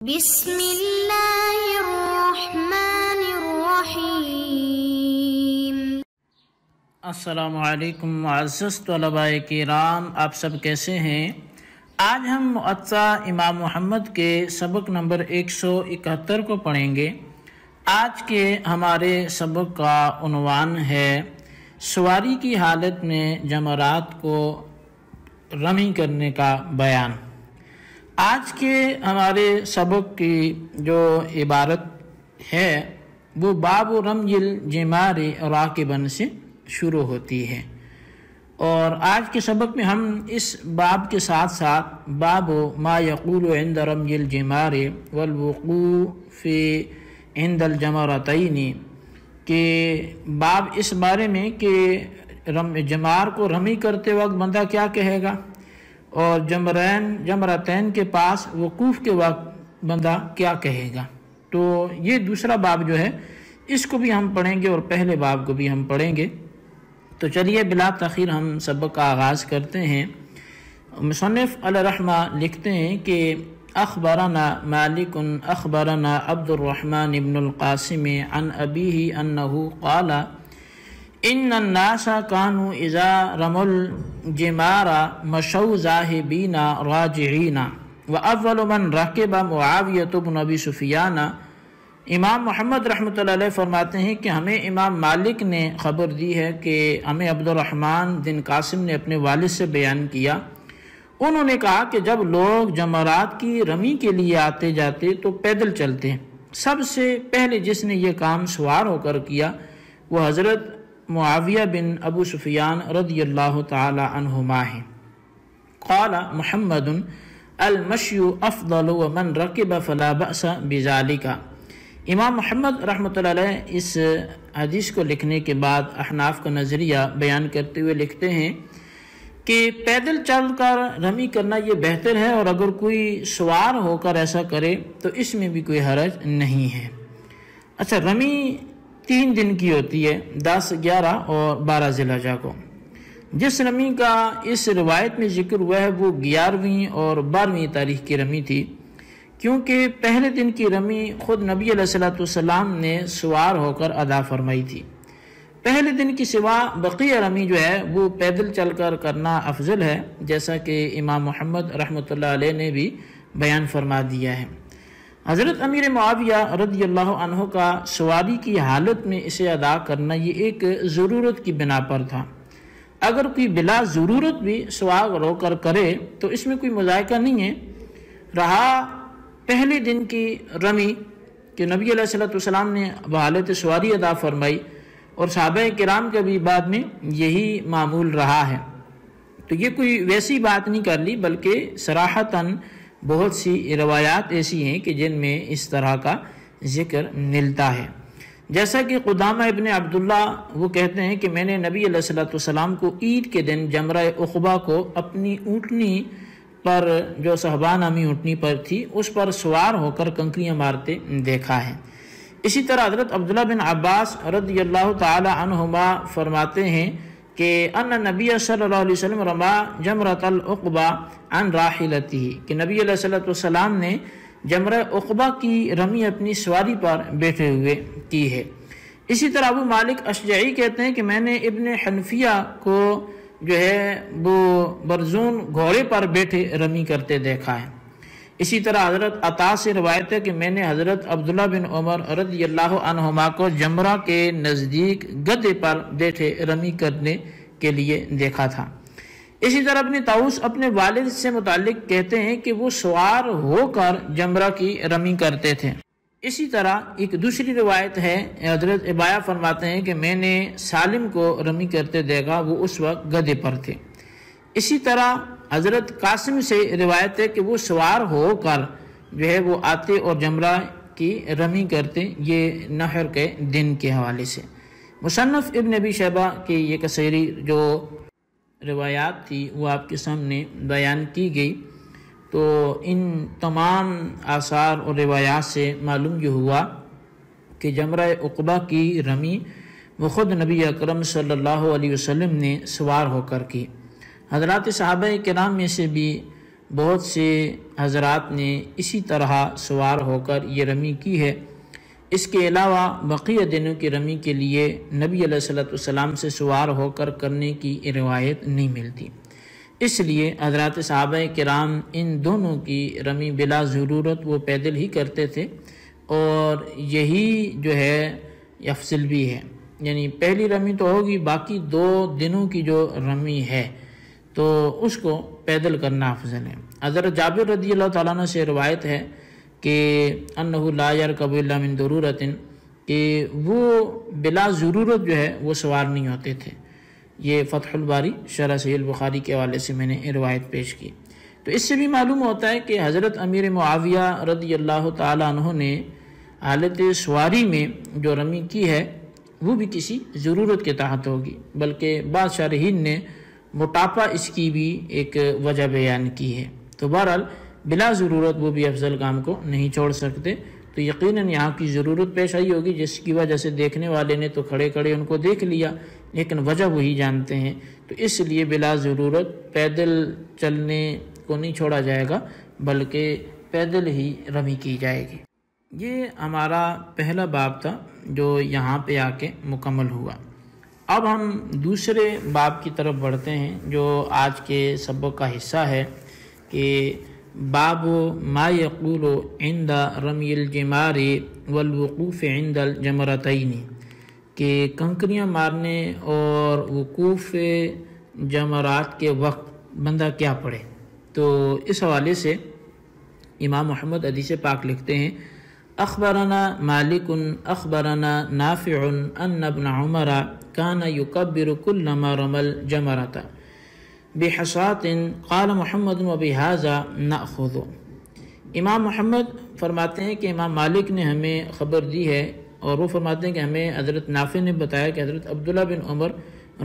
بسم اللہ الرحمن الرحیم۔ السلام علیکم معزز طلباء کرام، آپ سب کیسے ہیں؟ آج ہم مؤطا امام محمد کے سبق نمبر 171 کو پڑھیں گے۔ آج کے ہمارے سبق کا عنوان ہے سواری کی حالت میں جمرات کو رمی کرنے کا بیان۔ آج کے ہمارے سبق کی جو عبارت ہے وہ باب رمی الجمار راکباً سے شروع ہوتی ہے، اور آج کے سبق میں ہم اس باب کے ساتھ ساتھ باب ما یقول عند رمی الجمار والوقوف عند الجمرتین کہ باب اس بارے میں کہ جمار کو رمی کرتے وقت بندہ کیا کہے گا، اور جمرتین کے پاس وقوف کے وقت بندہ کیا کہے گا۔ تو یہ دوسرا باب جو ہے اس کو بھی ہم پڑھیں گے اور پہلے باب کو بھی ہم پڑھیں گے۔ تو چلیے بلا تاخیر ہم سبق کا آغاز کرتے ہیں۔ مصنف علیہ رحمہ لکھتے ہیں کہ اخبرنا مالک اخبرنا عبد الرحمن بن القاسم عن ابیہ انہ قال ان الناس كانوا اذا رموا الجمار مشوا ذاهبين راجعين واول من ركب معاویہ بن ابی سفیان۔ امام محمد رحمۃ اللہ علیہ فرماتے ہیں کہ ہمیں امام مالک نے خبر دی ہے کہ ہمیں عبد الرحمن بن قاسم نے اپنے والد سے بیان کیا، انہوں نے کہا کہ جب لوگ جمرات کی رمی کے لیے آتے جاتے تو پیدل چلتے ہیں۔ سب سے پہلے جس نے یہ کام سوار ہو کر کیا وہ حضرت معاویہ بن ابو سفیان رضی اللہ تعالی عنہما ہیں۔ قال محمد المشی افضل ومن رکب فلا بأس بذالک۔ امام محمد رحمۃ اللہ علیہ اس حدیث کو لکھنے کے بعد احناف کا نظریہ بیان کرتے ہوئے لکھتے ہیں کہ پیدل چل کر رمی کرنا یہ بہتر ہے، اور اگر کوئی سوار ہو کر ایسا کرے تو اس میں بھی کوئی حرج نہیں ہے۔ اچھا، رمی 3 دن کی ہوتی ہے، 10، 11 اور 12 ذی الحجہ کو۔ جس رمی کا اس روایت میں ذکر ہوا ہے وہ 11ویں اور 12ویں تاریخ کی رمی تھی، کیونکہ پہلے دن کی رمی خود نبی علیہ السلام نے سوار ہو کر ادا فرمائی تھی۔ پہلے دن کی سوا بقیہ رمی جو ہے وہ پیدل چل کر کرنا افضل ہے، جیسا کہ امام محمد رحمۃ اللہ علیہ نے بھی بیان فرما دیا ہے۔ حضرت امیر معاویہ رضی اللہ عنہ کا سواری کی حالت میں اسے ادا کرنا یہ ایک ضرورت کی بنا پر تھا۔ اگر کوئی بلا ضرورت بھی سوار ہو کر کرے تو اس میں کوئی مذائقہ نہیں ہے۔ رہا پہلے دن کی رمی کہ نبی علیہ السلام نے بحالت سواری ادا فرمائی، اور صحابہ کرام کا بھی بعد میں یہی معمول رہا ہے، تو یہ کوئی ویسی بات نہیں کر لی، بلکہ صراحتاً بہت سی روایات ایسی ہیں کہ جن میں اس طرح کا ذکر ملتا ہے۔ جیسا کہ قدامہ ابن عبداللہ وہ کہتے ہیں کہ میں نے نبی علیہ السلام کو عید کے دن جمرہ عقبہ کو اپنی اونٹنی پر، جو صحبہ نامی اونٹنی پر تھی، اس پر سوار ہو کر کنکریاں مارتے دیکھا ہے۔ اسی طرح حضرت عبداللہ بن عباس رضی اللہ تعالی عنہما فرماتے ہیں کہ ان نبی صلی اللہ علیہ وسلم رما جمرۃ العقبہ عن راحلتہ، کہ نبی علیہ السلام نے جمرہ عقبہ کی رمی اپنی سواری پر بیٹھے ہوئے کی ہے۔ اسی طرح ابو مالک اشجعی کہتے ہیں کہ میں نے ابن حنفیہ کو جو ہے وہ برزون گھوڑے پر بیٹھے رمی کرتے دیکھا ہے۔ اسی طرح حضرت عطا سے روایت ہے کہ میں نے حضرت عبداللہ بن عمر رضی اللہ عنہما کو جمرہ کے نزدیک گدھے پر بیٹھے رمی کرنے کے لیے دیکھا تھا۔ اسی طرح ابن طاؤس اپنے والد سے متعلق کہتے ہیں کہ وہ سوار ہو کر جمرہ کی رمی کرتے تھے۔ اسی طرح ایک دوسری روایت ہے، حضرت ابایا فرماتے ہیں کہ میں نے سالم کو رمی کرتے دیکھا، وہ اس وقت گدھے پر تھے۔ اسی طرح حضرت قاسم سے روایت ہے کہ وہ سوار ہو کر جو ہے وہ آتے اور جمرہ کی رمی کرتے، یہ نحر کے دن کے حوالے سے۔ مصنف ابن ابی شیبہ کی یہ کثیری جو روایات تھی وہ آپ کے سامنے بیان کی گئی۔ تو ان تمام آثار اور روایات سے معلوم یہ ہوا کہ جمرہ عقبہ کی رمی وہ خود نبی اکرم صلی اللہ علیہ وسلم نے سوار ہو کر کی۔ حضرات صحابہ کرام میں سے بھی بہت سے حضرات نے اسی طرح سوار ہو کر یہ رمی کی ہے۔ اس کے علاوہ بقیہ دنوں کی رمی کے لیے نبی علیہ السلام سے سوار ہو کر کرنے کی روایت نہیں ملتی، اس لیے حضرات صحابہ کرام ان دونوں کی رمی بلا ضرورت وہ پیدل ہی کرتے تھے، اور یہی جو ہے افضل بھی ہے۔ یعنی پہلی رمی تو ہوگی، باقی 2 دنوں کی جو رمی ہے تو اس کو پیدل کرنا افضل ہے۔ حضرت جابر رضی اللہ تعالیٰ عنہ سے روایت ہے کہ انہ لا یرکب الا من ضرورت، کہ وہ بلا ضرورت جو ہے وہ سوار نہیں ہوتے تھے۔ یہ فتح الباری شرح صحیح البخاری کے حوالے سے میں نے روایت پیش کی۔ تو اس سے بھی معلوم ہوتا ہے کہ حضرت امیر معاویہ رضی اللہ تعالیٰ عنہ نے حالت سواری میں جو رمی کی ہے وہ بھی کسی ضرورت کے تحت ہوگی، بلکہ بعض شارحین نے موٹاپا اس کی بھی ایک وجہ بیان کی ہے۔ تو بہرحال بلا ضرورت وہ بھی افضل کام کو نہیں چھوڑ سکتے، تو یقیناً یہاں کی ضرورت پیش آئی ہوگی، جس کی وجہ سے دیکھنے والے نے تو کھڑے کھڑے ان کو دیکھ لیا، لیکن وجہ وہی جانتے ہیں، تو اس لیے بلا ضرورت پیدل چلنے کو نہیں چھوڑا جائے گا، بلکہ پیدل ہی رمی کی جائے گی۔ یہ ہمارا پہلا باب تھا جو یہاں پہ آ کے مکمل ہوا۔ اب ہم دوسرے باب کی طرف بڑھتے ہیں جو آج کے سبق کا حصہ ہے، کہ باب ما یقول عند رمی الجمار والوقوف عند الجمرتین، کہ کنکریاں مارنے اور وقوف جمرات کے وقت بندہ کیا پڑھے۔ تو اس حوالے سے امام محمد حدیث پاک لکھتے ہیں، اخبرنا مالک اخبرنا نافع ان ابن عمر كان يكبر كلما رمى الجمرة بحصاة قال محمد وبهذا نأخذ۔ امام محمد فرماتے ہیں کہ امام مالک نے ہمیں خبر دی ہے، اور وہ فرماتے ہیں کہ ہمیں حضرت نافع نے بتایا کہ حضرت عبداللہ بن عمر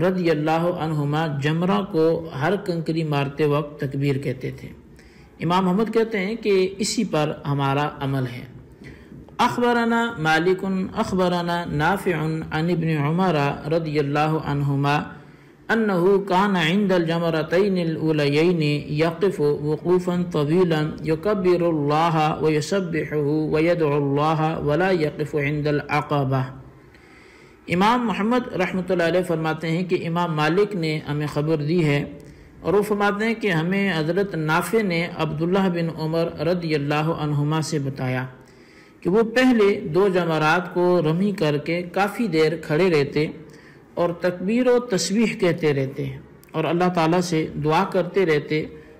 رضی اللہ عنہما جمرہ کو ہر کنکری مارتے وقت تکبیر کہتے تھے۔ امام محمد کہتے ہیں کہ اسی پر ہمارا عمل ہے۔ اخبرنا مالک اخبرنا نافع عن ابن عمر رضی اللہ عنہما انه كان عند الجمرتين الاوليين يقف وقوفا طويلا يكبر الله ويسبحه ويدعو الله ولا يقف عند العقبة۔ امام محمد رحمۃ اللہ علیہ فرماتے ہیں کہ امام مالک نے ہمیں خبر دی ہے، اور وہ فرماتے ہیں کہ ہمیں حضرت نافع نے عبداللہ بن عمر رضی اللہ عنہما سے بتایا کہ وہ پہلے 2 جمرات کو رمی کر کے کافی دیر کھڑے رہتے اور تکبیر و تسبیح کہتے رہتے اور اللہ تعالیٰ سے دعا کرتے رہتے،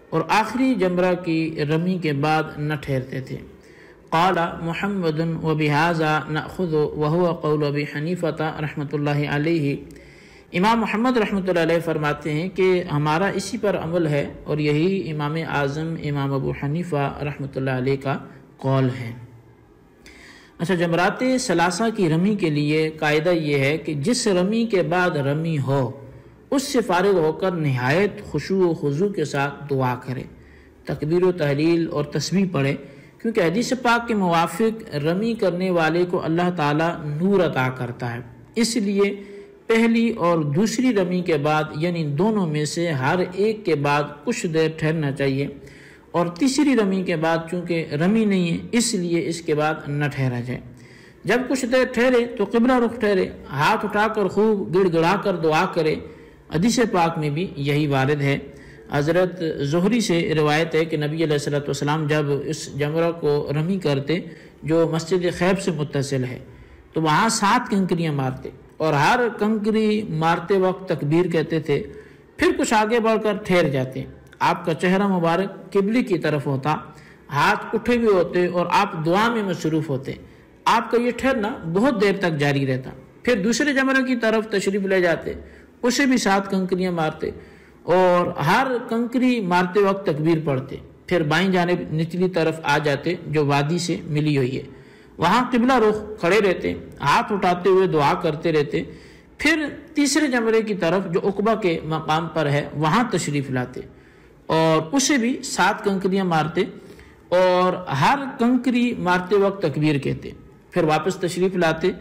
اور آخری جمرہ کی رمی کے بعد نہ ٹھہرتے تھے۔ قال محمد وبہذا نأخذ وهو قول ابی حنیفہ رحمۃ اللہ علیہ۔ امام محمد رحمۃ اللہ علیہ فرماتے ہیں کہ ہمارا اسی پر عمل ہے، اور یہی امام اعظم امام ابو حنیفہ رحمۃ اللہ علیہ کا قول ہے۔ اچھا، جمرات ثلاثہ کی رمی کے لیے قاعدہ یہ ہے کہ جس رمی کے بعد رمی ہو اس سے فارغ ہو کر نہایت خشوع و خضوع کے ساتھ دعا کرے، تکبیر و تحلیل اور تسبیح پڑھے، کیونکہ حدیث پاک کے موافق رمی کرنے والے کو اللہ تعالیٰ نور عطا کرتا ہے۔ اس لیے پہلی اور دوسری رمی کے بعد، یعنی دونوں میں سے ہر ایک کے بعد کچھ دیر ٹھہرنا چاہیے، اور تیسری رمی کے بعد چونکہ رمی نہیں ہے اس لیے اس کے بعد نہ ٹھہرا جائے۔ جب کچھ دیر ٹھہرے تو قبلہ رخ ٹھہرے، ہاتھ اٹھا کر خوب گڑ گڑا کر دعا کرے۔ حدیث پاک میں بھی یہی وارد ہے۔ حضرت زہری سے روایت ہے کہ نبی علیہ السلام جب اس جمرہ کو رمی کرتے جو مسجد خیب سے متصل ہے تو وہاں 7 کنکریاں مارتے، اور ہر کنکری مارتے وقت تکبیر کہتے تھے، پھر کچھ آگے بڑھ کر ٹھہر جاتے۔ آپ کا چہرہ مبارک قبلے کی طرف ہوتا، ہاتھ اٹھے ہوئے ہوتے، اور آپ دعا میں مصروف ہوتے۔ آپ کا یہ ٹھہرنا بہت دیر تک جاری رہتا۔ پھر دوسرے جمرے کی طرف تشریف لے جاتے، اسے بھی 7 کنکریاں مارتے، اور ہر کنکری مارتے وقت تکبیر پڑھتے۔ پھر بائیں جانب نچلی طرف آ جاتے جو وادی سے ملی ہوئی ہے، وہاں قبلہ رخ کھڑے رہتے، ہاتھ اٹھاتے ہوئے دعا کرتے رہتے۔ پھر تیسرے جمرے کی طرف جو عقبہ کے مقام پر ہے وہاں تشریف لاتے، اور اسے بھی 7 کنکریاں مارتے، اور ہر کنکری مارتے وقت تکبیر کہتے۔ پھر واپس تشریف لاتے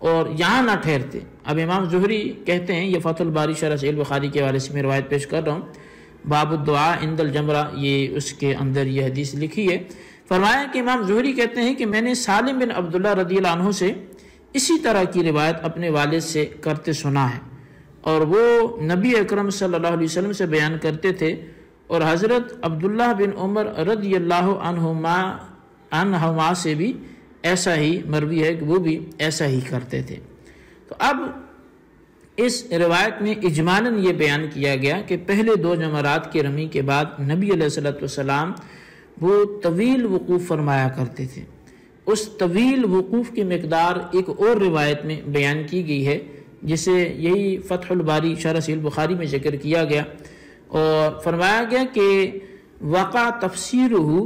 اور یہاں نہ ٹھہرتے۔ اب امام زہری کہتے ہیں، یہ فتح الباری شرح صحیح البخاری کے حوالے سے میں روایت پیش کر رہا ہوں، باب الدعاء عند الجمرہ، یہ اس کے اندر یہ حدیث لکھی ہے۔ فرمایا کہ امام زہری کہتے ہیں کہ میں نے سالم بن عبداللہ رضی اللہ عنہ سے اسی طرح کی روایت اپنے والد سے کرتے سنا ہے، اور وہ نبی اکرم صلی اللہ علیہ وسلم سے بیان کرتے تھے، اور حضرت عبداللہ بن عمر رضی اللہ عنہما سے بھی ایسا ہی مروی ہے کہ وہ بھی ایسا ہی کرتے تھے۔ تو اب اس روایت میں اجمالاً یہ بیان کیا گیا کہ پہلے 2 جمرات کی رمی کے بعد نبی علیہ السلام وہ طویل وقوف فرمایا کرتے تھے۔ اس طویل وقوف کی مقدار ایک اور روایت میں بیان کی گئی ہے، جسے یہی فتح الباری شرح صحیح البخاری میں ذکر کیا گیا، اور فرمایا گیا کہ وقع تفسیرہ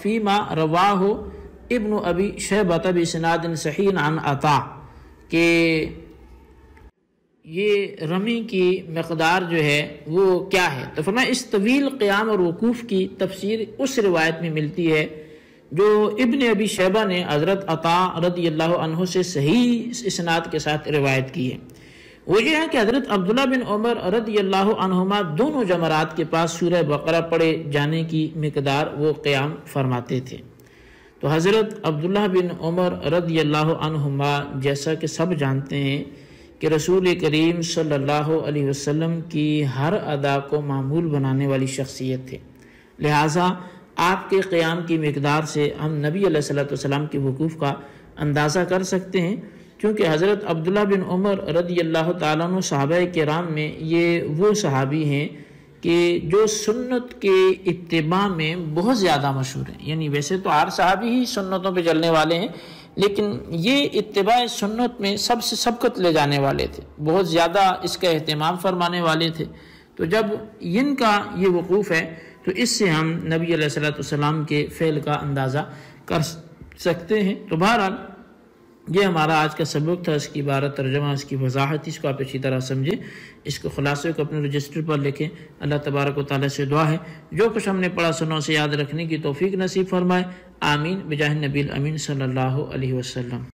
فیما رواہ ابن ابی شیبہ بسناد صحیح عن عطا، کہ یہ رمی کی مقدار جو ہے وہ کیا ہے۔ تو فرمایا اس طویل قیام اور وقوف کی تفسیر اس روایت میں ملتی ہے جو ابن ابی شیبہ نے حضرت عطا رضی اللہ عنہ سے صحیح اسناد کے ساتھ روایت کی ہے۔ وہ یہ ہے کہ حضرت عبداللہ بن عمر رضی اللہ عنہما دونوں جمرات کے پاس سورہ بقرہ پڑھے جانے کی مقدار وہ قیام فرماتے تھے۔ تو حضرت عبداللہ بن عمر رضی اللہ عنہما جیسا کہ سب جانتے ہیں کہ رسول کریم صلی اللہ علیہ وسلم کی ہر ادا کو معمول بنانے والی شخصیت تھے، لہٰذا آپ کے قیام کی مقدار سے ہم نبی علیہ السلام کے وقوف کا اندازہ کر سکتے ہیں، کیونکہ حضرت عبداللہ بن عمر رضی اللہ تعالیٰ عنہ صحابہ کرام میں یہ وہ صحابی ہیں کہ جو سنت کے اتباع میں بہت زیادہ مشہور ہیں۔ یعنی ویسے تو ہر صحابی ہی سنتوں پہ چلنے والے ہیں، لیکن یہ اتباع سنت میں سب سے سبقت لے جانے والے تھے، بہت زیادہ اس کا اہتمام فرمانے والے تھے۔ تو جب ان کا یہ وقوف ہے تو اس سے ہم نبی علیہ السلام کے فعل کا اندازہ کر سکتے ہیں۔ تو بہرحال یہ ہمارا آج کا سبق تھا، اس کی عبارت ترجمہ، اس کی وضاحت، اس کو آپ اچھی طرح سمجھیں، اس کو خلاصے کو اپنے رجسٹر پر لکھیں۔ اللہ تبارک و تعالیٰ سے دعا ہے جو کچھ ہم نے پڑھا سنوں سے یاد رکھنے کی توفیق نصیب فرمائے، آمین بجاہ نبی الامین صلی اللہ علیہ وسلم۔